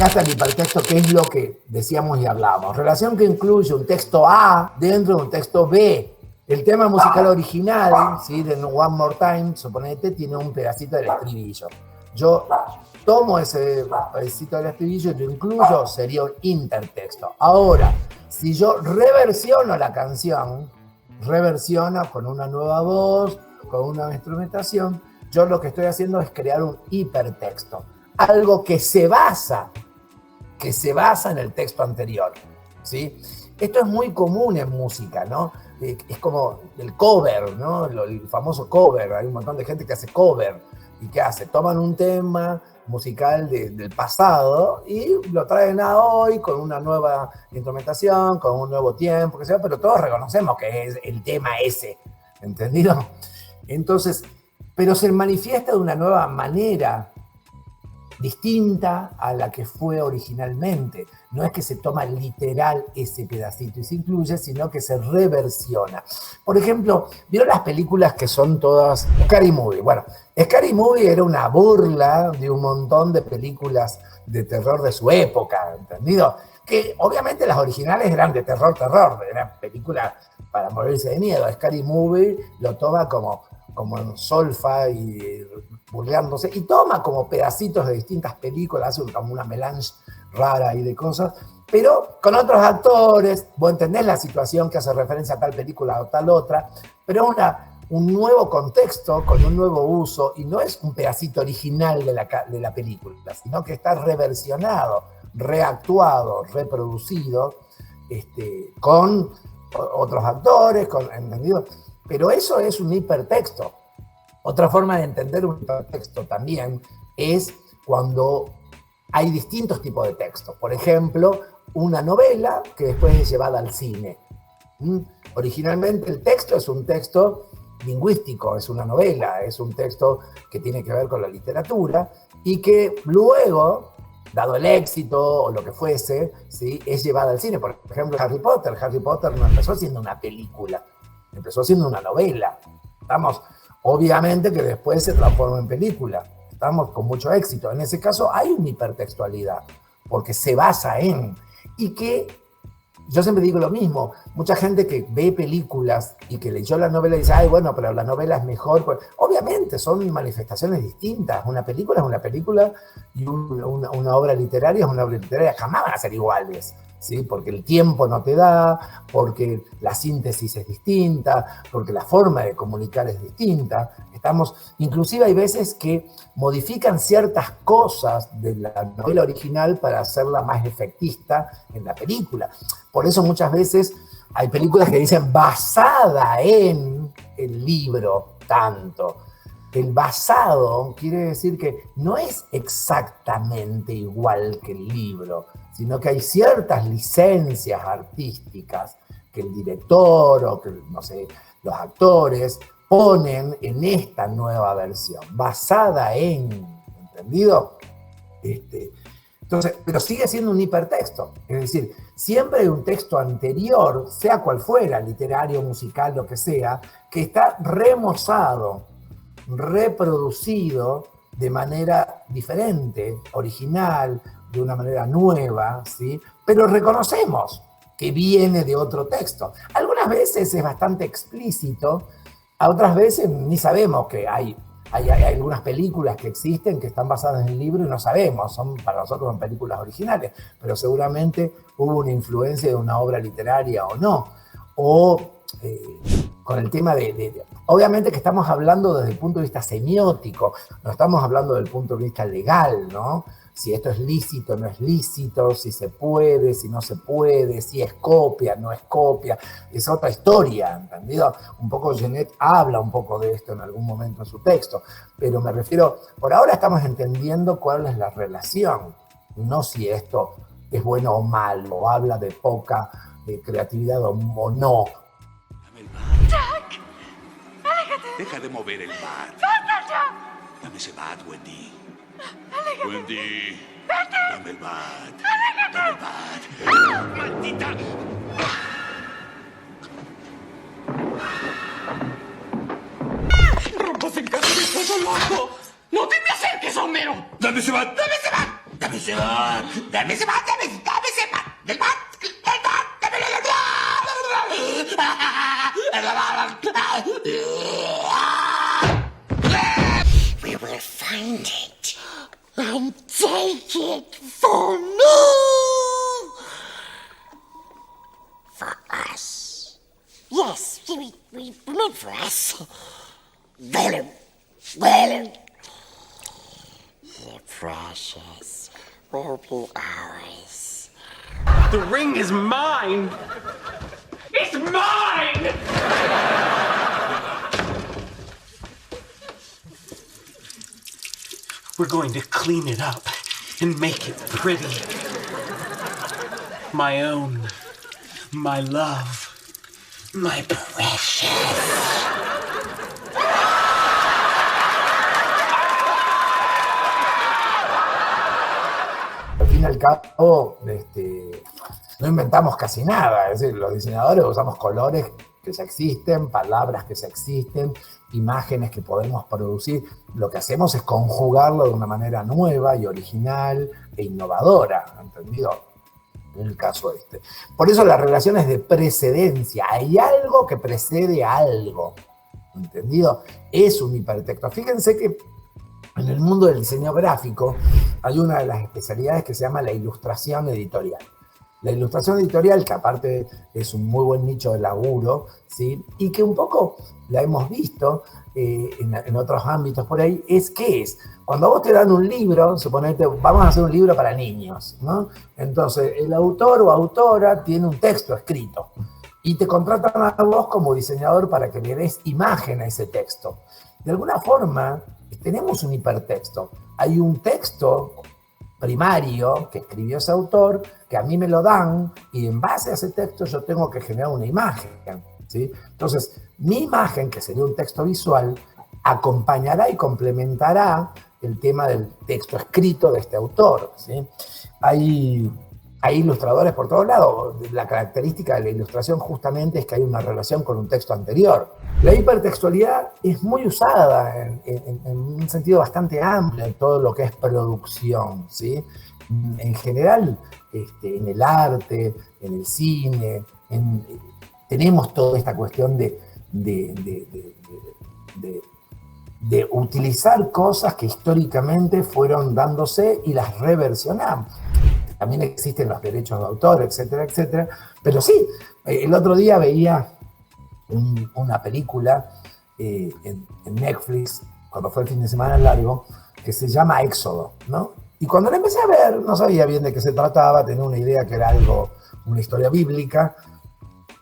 acá está el hipertexto, que es lo que decíamos y hablábamos. Relación que incluye un texto A dentro de un texto B. El tema musical original, ¿sí? De One More Time, suponete, tiene un pedacito del estribillo. Yo tomo ese pedacito del estribillo y lo incluyo, sería un intertexto. Ahora, si yo reversiono la canción, reversiono con una nueva voz, con una instrumentación, yo lo que estoy haciendo es crear un hipertexto. Algo que se basa en el texto anterior, ¿sí? Esto es muy común en música, ¿no? Es como el cover, ¿no? El famoso cover. Hay un montón de gente que hace cover. ¿Y qué hace? Toman un tema musical del pasado y lo traen a hoy con una nueva instrumentación, con un nuevo tiempo, que sea, pero todos reconocemos que es el tema ese, ¿entendido? Entonces, pero se manifiesta de una nueva manera, distinta a la que fue originalmente. No es que se toma literal ese pedacito y se incluye, sino que se reversiona. Por ejemplo, ¿vieron las películas que son todas Scary Movie? Bueno, Scary Movie era una burla de un montón de películas de terror de su época, ¿entendido? Que obviamente las originales eran de terror, eran películas para morirse de miedo. Scary Movie lo toma como en solfa y burlándose, y toma como pedacitos de distintas películas, hace como una melange rara y de cosas, pero con otros actores. Vos entendés la situación que hace referencia a tal película o tal otra, pero un nuevo contexto, con un nuevo uso, y no es un pedacito original de la película, sino que está reversionado, reactuado, reproducido, con otros actores, ¿entendido? Pero eso es un hipertexto. Otra forma de entender un hipertexto también es cuando hay distintos tipos de textos. Por ejemplo, una novela que después es llevada al cine. Originalmente el texto es un texto lingüístico, es una novela, es un texto que tiene que ver con la literatura y que luego, dado el éxito o lo que fuese, ¿sí?, es llevada al cine. Por ejemplo, Harry Potter. Harry Potter no empezó siendo una película, empezó siendo una novela. Obviamente que después se transformó en película. Estamos con mucho éxito. En ese caso hay una hipertextualidad, porque se basa en, y que yo siempre digo lo mismo, mucha gente que ve películas y que leyó la novela y dice, ay, bueno, pero la novela es mejor. Pues, obviamente son manifestaciones distintas. Una película es una película y una obra literaria es una obra literaria. Jamás van a ser iguales, ¿sí? Porque el tiempo no te da, porque la síntesis es distinta, porque la forma de comunicar es distinta. Inclusive hay veces que modifican ciertas cosas de la novela original para hacerla más efectista en la película. Por eso muchas veces hay películas que dicen basada en el libro tanto. El basado quiere decir que no es exactamente igual que el libro, sino que hay ciertas licencias artísticas que el director o que, no sé, los actores ponen en esta nueva versión, basada en, ¿entendido? Entonces, pero sigue siendo un hipertexto, es decir, siempre hay un texto anterior, sea cual fuera, literario, musical, lo que sea, que está remozado, reproducido de manera diferente, original, de una manera nueva, ¿sí? Pero reconocemos que viene de otro texto. Algunas veces es bastante explícito, a otras veces ni sabemos que hay algunas películas que existen que están basadas en el libro y no sabemos, para nosotros son películas originales, pero seguramente hubo una influencia de una obra literaria o no. O con el tema obviamente que estamos hablando desde el punto de vista semiótico, no estamos hablando desde el punto de vista legal, ¿no? Si esto es lícito, no es lícito, si se puede, si no se puede, si es copia, no es copia, es otra historia, ¿entendido? Un poco Genet habla un poco de esto en algún momento en su texto, pero me refiero, por ahora estamos entendiendo cuál es la relación, no si esto es bueno o malo, o habla de poca creatividad o no. Dame el bat. ¡Jack! ¡Aléjate! Deja de mover el bat. ¡Vete ya! Dame ese bat, Wendy. ¡Aléjate! Wendy. ¡Vete! Dame el bat. ¡Aléjate! Dame el bat. ¡Maldita! ¡Rompos en casa de todo loco! ¡No te me acerques, Homero! ¡Dame ese bat! ¡Dame ese bat! Dame ese bar, dame ese bar, dame ese bar, del bar, dámelo del bar. We will find it and take it for me. For us. Yes, we meant for us. Well, the precious will be ours. The ring is mine! It's mine! We're going to clean it up and make it pretty. My own, my love, my precious. Al fin y al cabo, no inventamos casi nada. Es decir, los diseñadores usamos colores que ya existen, palabras que ya existen, imágenes que podemos producir. Lo que hacemos es conjugarlo de una manera nueva y original e innovadora, ¿entendido? En el caso este. Por eso la relación es de precedencia. Hay algo que precede a algo, ¿entendido? Es un hipertexto. Fíjense que en el mundo del diseño gráfico hay una de las especialidades que se llama la ilustración editorial. La ilustración editorial, que aparte es un muy buen nicho de laburo, ¿sí? Y que un poco la hemos visto en otros ámbitos por ahí, ¿qué es? Cuando a vos te dan un libro, suponete, vamos a hacer un libro para niños, ¿no? Entonces, el autor o autora tiene un texto escrito y te contratan a vos como diseñador para que le des imagen a ese texto. De alguna forma, tenemos un hipertexto. Hay un texto primario que escribió ese autor, que a mí me lo dan, y en base a ese texto yo tengo que generar una imagen, ¿sí? Entonces, mi imagen, que sería un texto visual, acompañará y complementará el tema del texto escrito de este autor, ¿sí? Hay ilustradores por todos lados. La característica de la ilustración justamente es que hay una relación con un texto anterior. La hipertextualidad es muy usada en un sentido bastante amplio en todo lo que es producción, ¿sí? En general, en el arte, en el cine, tenemos toda esta cuestión de utilizar cosas que históricamente fueron dándose y las reversionamos. También existen los derechos de autor, etcétera, etcétera. Pero sí, el otro día veía una película en Netflix, cuando fue el fin de semana largo, que se llama Éxodo, ¿no? Y cuando la empecé a ver, no sabía bien de qué se trataba, tenía una idea que era una historia bíblica.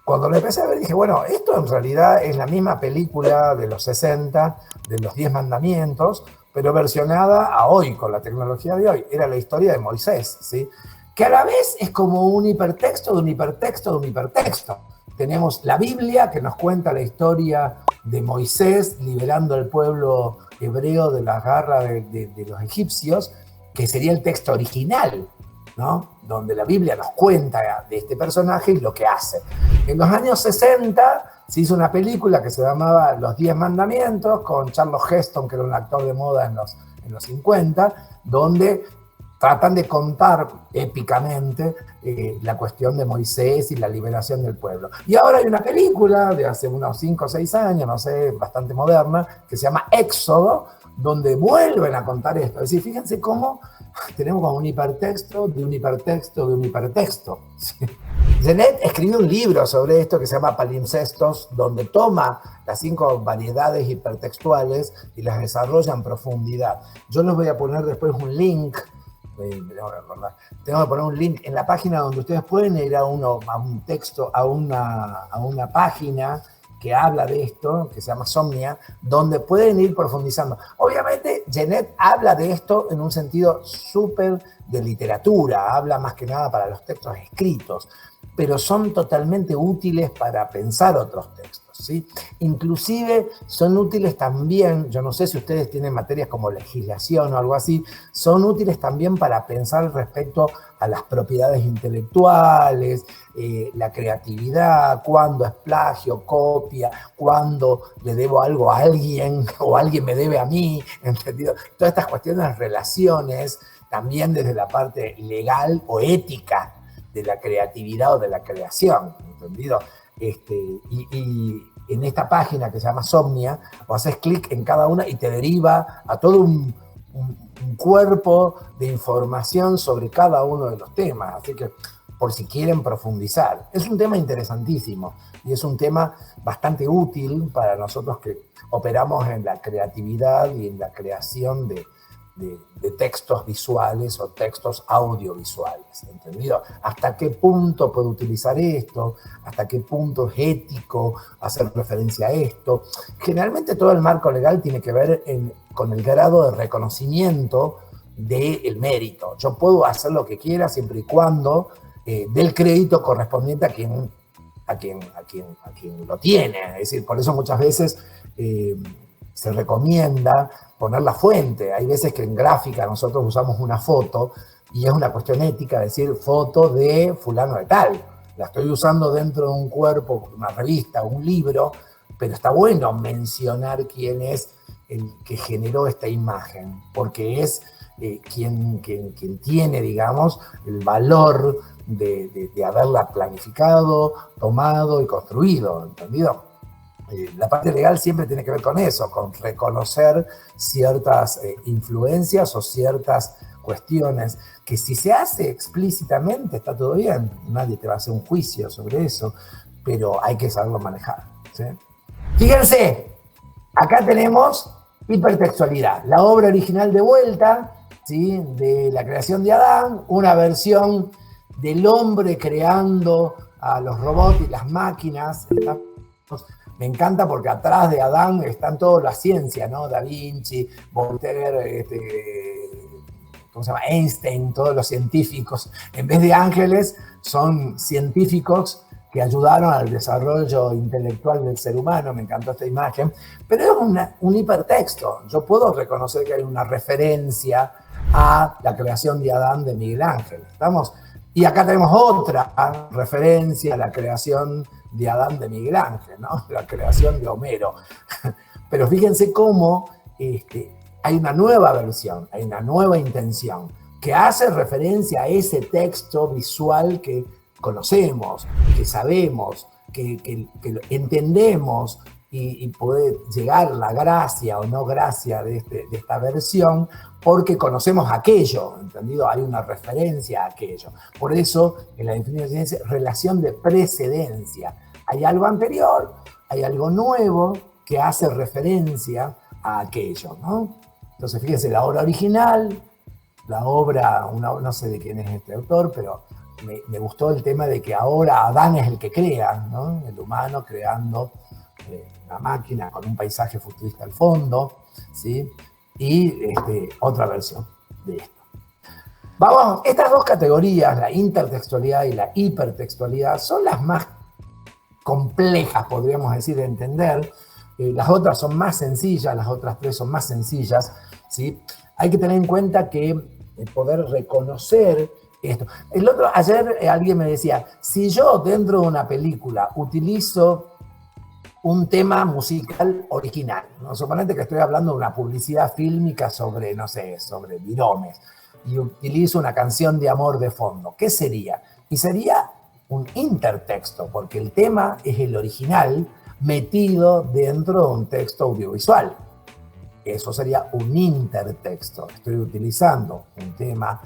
Cuando la empecé a ver dije, bueno, esto en realidad es la misma película de los 60, de los 10 mandamientos, pero versionada a hoy, con la tecnología de hoy. Era la historia de Moisés, ¿sí? Que a la vez es como un hipertexto de un hipertexto de un hipertexto. Tenemos la Biblia, que nos cuenta la historia de Moisés liberando al pueblo hebreo de la garra de los egipcios, que sería el texto original, ¿no? Donde la Biblia nos cuenta de este personaje y lo que hace. En los años 60 se hizo una película que se llamaba Los 10 Mandamientos, con Charlton Heston, que era un actor de moda en los 50, donde tratan de contar épicamente la cuestión de Moisés y la liberación del pueblo. Y ahora hay una película de hace unos 5 o 6 años, no sé, bastante moderna, que se llama Éxodo, donde vuelven a contar esto. Es decir, fíjense cómo tenemos como un hipertexto de un hipertexto de un hipertexto. ¿Sí? Genet escribió un libro sobre esto que se llama Palimpsestos, donde toma las 5 variedades hipertextuales y las desarrolla en profundidad. Yo les voy a poner después un link. Tengo que poner un link en la página donde ustedes pueden ir a un texto, a una página que habla de esto, que se llama Somnia, donde pueden ir profundizando. Obviamente, Genet habla de esto en un sentido súper de literatura, habla más que nada para los textos escritos. pero son totalmente útiles para pensar otros textos, ¿sí? Inclusive son útiles también, yo no sé si ustedes tienen materias como legislación o algo así, son útiles también para pensar respecto a las propiedades intelectuales, la creatividad, cuándo es plagio, copia, cuándo le debo algo a alguien o alguien me debe a mí, ¿entendido? Todas estas cuestiones, relaciones, también desde la parte legal o ética de la creatividad o de la creación, ¿entendido? Y en esta página que se llama Somnia, o haces clic en cada una y te deriva a todo un cuerpo de información sobre cada uno de los temas, así que por si quieren profundizar. Es un tema interesantísimo y es un tema bastante útil para nosotros que operamos en la creatividad y en la creación de textos visuales o textos audiovisuales, ¿entendido? ¿Hasta qué punto puedo utilizar esto? ¿Hasta qué punto es ético hacer referencia a esto? Generalmente todo el marco legal tiene que ver con el grado de reconocimiento del mérito. Yo puedo hacer lo que quiera siempre y cuando dé el crédito correspondiente a quien lo tiene. Es decir, por eso muchas veces se recomienda poner la fuente. Hay veces que en gráfica nosotros usamos una foto y es una cuestión ética decir foto de fulano de tal. La estoy usando dentro de un cuerpo, una revista, un libro, pero está bueno mencionar quién es el que generó esta imagen, porque es quien tiene, digamos, el valor de haberla planificado, tomado y construido, ¿entendido? La parte legal siempre tiene que ver con eso, con reconocer ciertas influencias o ciertas cuestiones que si se hace explícitamente está todo bien, nadie te va a hacer un juicio sobre eso, pero hay que saberlo manejar, ¿sí? Fíjense, acá tenemos hipertextualidad, la obra original de vuelta, ¿sí? De la creación de Adán, una versión del hombre creando a los robots y las máquinas. Me encanta porque atrás de Adán están toda la ciencia, ¿no? Da Vinci, Voltaire, ¿cómo se llama? Einstein, todos los científicos. En vez de ángeles, son científicos que ayudaron al desarrollo intelectual del ser humano. Me encantó esta imagen. Pero es un hipertexto. Yo puedo reconocer que hay una referencia a la creación de Adán de Miguel Ángel. ¿Estamos? Y acá tenemos otra referencia a la creación de Adán de Miguel Ángel, ¿no? La creación de Homero. Pero fíjense cómo hay una nueva versión, hay una nueva intención que hace referencia a ese texto visual que conocemos, que sabemos, que entendemos y puede llegar la gracia o no gracia de esta versión porque conocemos aquello, ¿entendido? Hay una referencia a aquello. Por eso, en la definición dice relación de precedencia. Hay algo anterior, hay algo nuevo que hace referencia a aquello, ¿no? Entonces, fíjense, la obra original, la obra, no sé de quién es este autor, pero me gustó el tema de que ahora Adán es el que crea, ¿no? El humano creando una máquina con un paisaje futurista al fondo, ¿sí? Y otra versión de esto. Vamos, estas dos categorías, la intertextualidad y la hipertextualidad, son las más complejas, podríamos decir, de entender. Las otras son más sencillas, las otras tres son más sencillas, ¿sí? Hay que tener en cuenta que poder reconocer esto. Ayer alguien me decía, si yo dentro de una película utilizo un tema musical original, ¿no? Suponete que estoy hablando de una publicidad fílmica sobre, no sé, sobre bidomes, y utilizo una canción de amor de fondo, ¿qué sería? Y sería un intertexto, porque el tema es el original metido dentro de un texto audiovisual. Eso sería un intertexto. Estoy utilizando un tema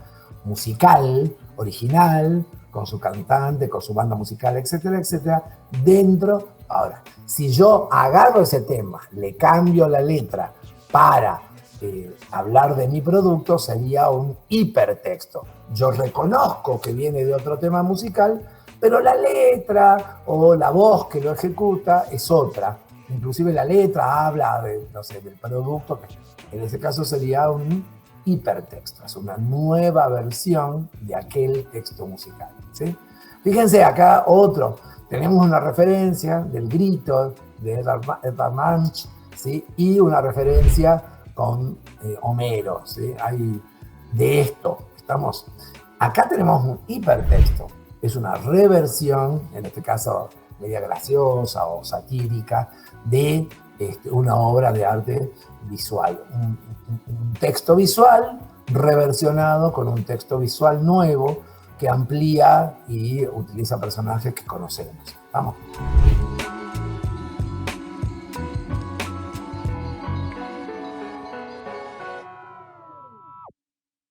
musical, original, con su cantante, con su banda musical, etcétera, etcétera, dentro. Ahora, si yo agarro ese tema, le cambio la letra para hablar de mi producto, sería un hipertexto. Yo reconozco que viene de otro tema musical, pero la letra o la voz que lo ejecuta es otra. Inclusive la letra habla de, no sé, del producto, que en ese caso sería un hipertexto, es una nueva versión de aquel texto musical, ¿sí? Fíjense acá otro. Tenemos una referencia del grito de Edvard Munch, ¿sí? Y una referencia con Homero, ¿sí? Hay de esto. Acá tenemos un hipertexto. Es una reversión, en este caso media graciosa o satírica, de una obra de arte visual. Un texto visual reversionado con un texto visual nuevo que amplía y utiliza personajes que conocemos. Vamos.